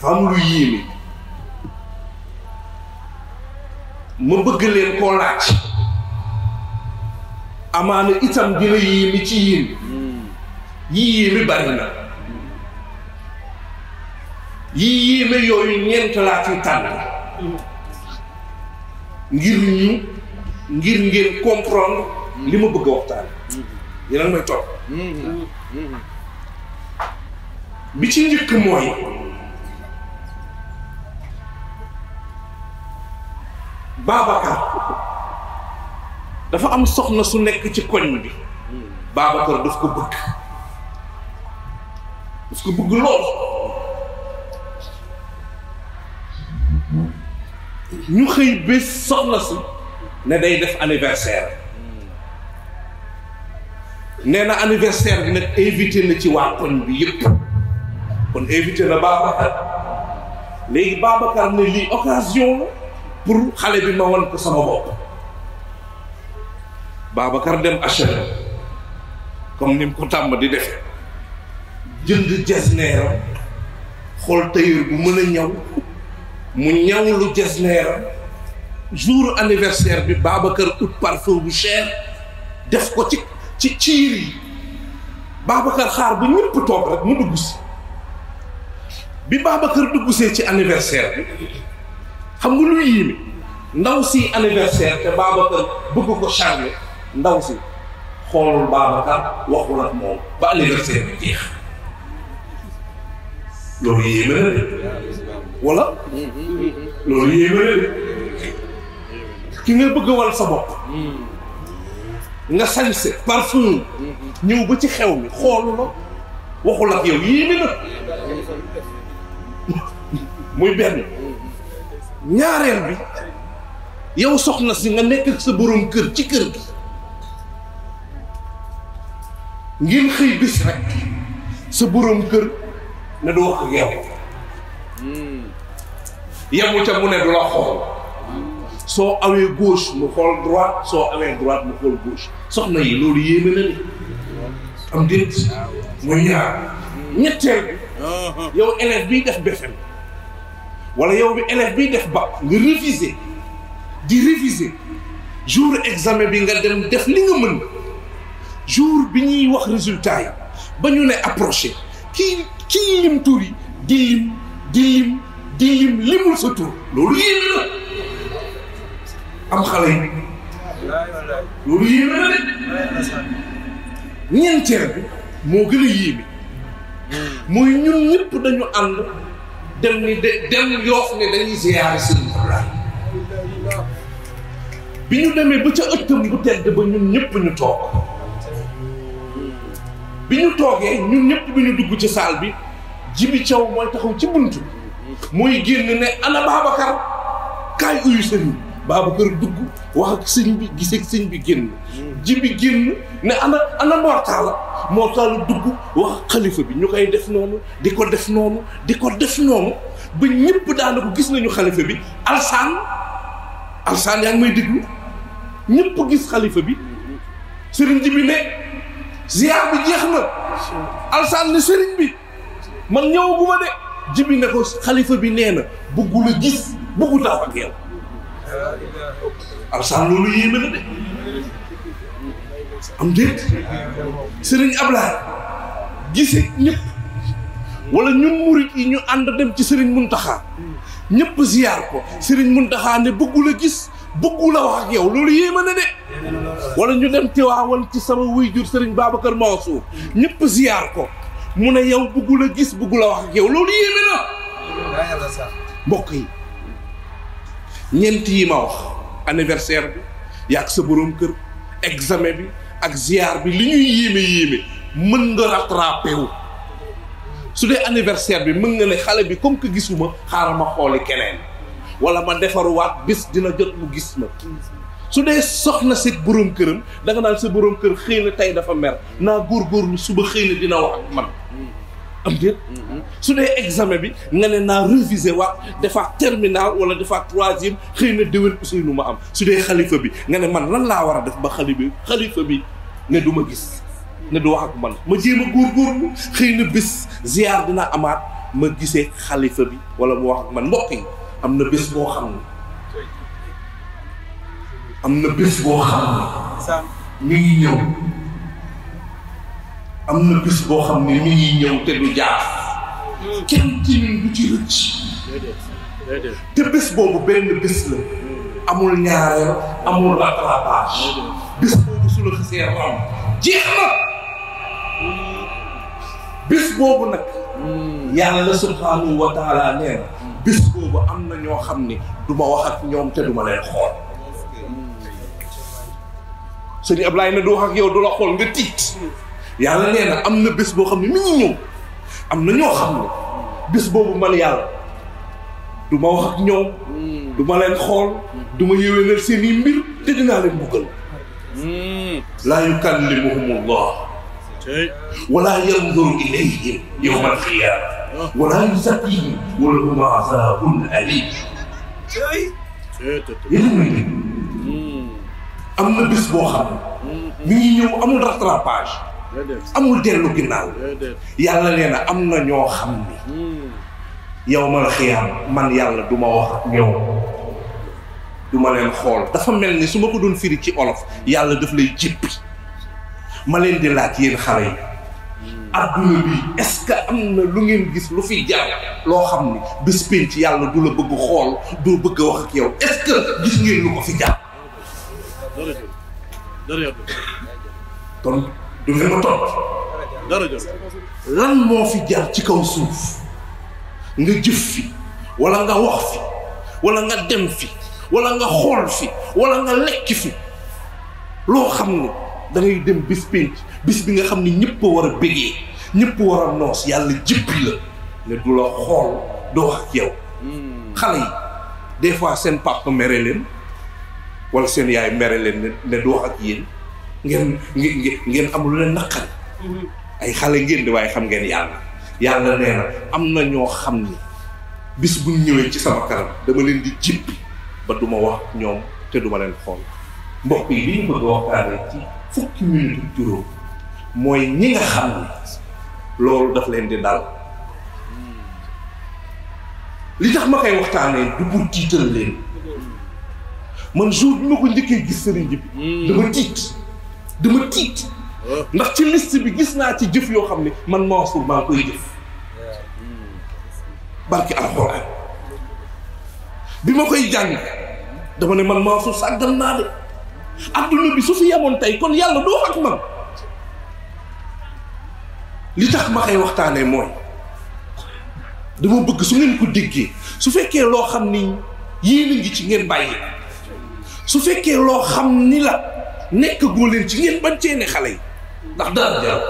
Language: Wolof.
dafa am lu yéeme ma bëgg leen koo laaj amaana itam dina yéeme ci yéen yi yéeme bari na yi yéeme yooyu ñeent laa ci tànn ngir ngeen comprendre li ma bëgg a waxtaan yéen a may topp bi ci njëkk mooy Babacar dafa am soxna su nekk ci koñ bi Babacar daf ko bëgg lool ñu xëy bés soxna si ne day def anniversaire nee na anniversaire bi nag invité na ci waa koñ bi yëpp kon invité na Babacar léegi Babacar ne lii occasion la pour xale bi ma wan ko sama bopp Babacar dem HLM comme ni mu ko tàmm di defe jënd jesneeram xool tailleur bu mën a ñaw mu ñaw lu jesneeram jour anniversaire bi Babacar ut parfum bu cher def ko ci ciir yi Babacar xaar ba ñëpp toog rek mu dugg si bi Babacar dugg see ci anniversaire bi xam nga lu yéeme ndaw si anniversaire te Babacar bëgg ko charmer ndaw si xoolul Babacar waxul ak moom ba anniversaire bi jeex loolu yéeme na de wala loolu yéeme na de ki nga bëgg a wal sa bopp nga sañse parfum ñëw ba ci xew mi xoolu la waxul ak yow yéeme na muy benn ñaareel bi yow soxna si nga nekk ak sa borom kër ci kër gi ngeen xëy bis rek sa borom kër ne du wax ak yow yemu ca mu ne du la xool soo awee gauche mu xool droite soo awee droite mu xool gauche soxna yi loolu yéeme na ni am déet muy ñaar ñetteel bi yow élève biy def BFEM wala yow bi élève biy def bac nga réviser jour examen bi nga dem def li nga mën jour bi ñuy wax résultat yi ba ñu ne approché kii lim tur yi di lim limul sa tur loolu yéeme na am xale yi loolu yéeme na de ñeenteel bi moo gën a yéeme mooy ñun ñëpp dañu ànd dem Yoof ne dañuy ziyaare Sëriñ Ablaye bi ñu demee ba ca ëttam bu tedd ba ñun ñëpp ñu toog bi ñu toogee ñun ñëpp bi ñu dugg ci salle bi Jibi Thiaw mooy taxaw ci buntu mooy génn ne ana Babacar kaay uyu sëriñ Babacar dugg wax ak sëñ bi gisee ak sëñ bi génn Jibi génn ne ana Mortala dugg wax ak xalifa bi ñu koy def noonu di ko def noonu ba ñëpp daanaka gis nañu xalifa bi Alsaan yaa ngi may déglu ñëpp gis xalifa bi sëriñ Jibi ne ziar bi jeex na Alsaan ne sëriñ bi man ñëwaguma de Jibi ne ko xalifa bi nee na bëggu la gis bëggu taw ak yow Alsaan loolu yéeme na de am déet sëriñ Ablaye gisee ñëpp wala ñun murit yi ñu ànd dem ci sëriñ Muntaxa ñëpp ziar ko sëriñ Muntaxa ne bëggu la gis bëggu la wax ak yow loolu yéeme na de wala ñu dem Tiwaawan ci sama waajur sëriñ Babacar Mansour ñëpp ziar ko mu ne yow bëggu la gis bëggu la wax ak yow loolu yéeme na mbokk yi ñeent yi ma wax anniversaire bi yaag sa borom kër examen bi ak ziar bi li ñuy yéeme mën nga rattrapé wu su dee anniversaire bi mën nga ne xale bi comme que gisuma xaaral ma xooli keneen wala ma defaruwaat bis dina jot mu gis ma su dee soxna si borom këram da nga naan sa borom kër xëy na tey dafa mer naa góorgóorlu suba xëy na dina wax ak man am déet su dee examen bi nga ne naa réviser waat defaat terminal wala defaat troisième xëy na déwén Ousseynou ma am su dee xalifa bi nga ne man lan laa war a def ba xalifa bi ne du ma gis ne du wax ak man ma jéem a góorgóorlu xëy na bis ziar dina amaat ma gisee xalifa bi wala mu wax ak man mbokk yi am na bés boo xam ne mi ngi ñëw am na bés boo xam ne mi ngi ñëw te du jaar kenn ci ñun du ci rëcc te bés boobu benn bés la amul ñaareel amul rattrapage bés boobu su la xasee ram jeex na bés boobu nag yàlla subhanahu wa taala nee na bés boobu am na ñoo xam ne du ma wax ak ñoom te du ma leen xool sëñ Ablaye na du wax ak yow du la xool nga tiit yàlla nee na am na bés boo xam ne mi ngi ñëw am na ñoo xam ne bés boobu man yàlla du ma wax ak ñoom du ma leen xool du ma yéwénal seen i mbir te dinaa leen buggal laa yukallimuhumullah wala yanzuru ilayhim yawmal qiyaama wala yuzakkihim wa lahum azaabun aliim am na bés boo xam ne mi ngi ñëw amul rattrapage amul dellu ginnaaw yàlla nee na am na ñoo xam ni yawmal qiyaama man yàlla du ma wax ak ñoom du ma leen xool dafa mel ni su ma ko doon firi ci olof yàlla daf lay jéppi ma leen di laaj yéen xale yi adduna bi est-ce que am na lu ngeen gis lu fi jar loo xam ni bés pénc yàlla du la bëgg xool doo bëgg a wax ak yow est-ce que gis ngeen lu ko fi jar kon du ngeen ma topp lan moo fi jar ci kaw suuf nga jëf fi wala nga wax fi wala nga dem fi wala nga xool fi wala nga lekk fi loo xam ne da ngay dem bis pénc bis bi nga xam ne ñëpp a war a bégee ñëpp war a noos yàlla jëppi la ne du la xool doo wax ak yow xale yi des fois seen papa mere leen wala seen yaay mere leen ne du wax ak yéen ngeen amul leen naqari ay xale ngeen di waaye xam ngeen yàlla nee na am na ñoo xam ni bis buñ ñëwee ci sama kanam dama leen di jëppi ba duma wax ñoom te duma leen xool mbokk yi li ñu bëgg a waxtaanee ci fukki minute juróom mooy ñi nga xam ni loolu daf leen di dal li tax ma koy waxtaanee du pour tiital leen man jour bi ma ko njëkkee gis sëriñ bi dama tiit ndax ci liste bi gis naa ci jëf yoo xam ne man Mansour maa koy jëf barki alxuraan bi ma koy jàng dama ne man Mansour sàggal naa de adduna bi su fi yemoon tey kon yàlla doo ak man li tax ma koy waxtaanee mooy dama bëgg su ngeen ko déggee su fekkee loo xam ni yéen a ngi ci ngeen bàyyi su fekkee loo xam ni la nekk goo leen ci ngeen bañ cee ne xale yi ndax dara jar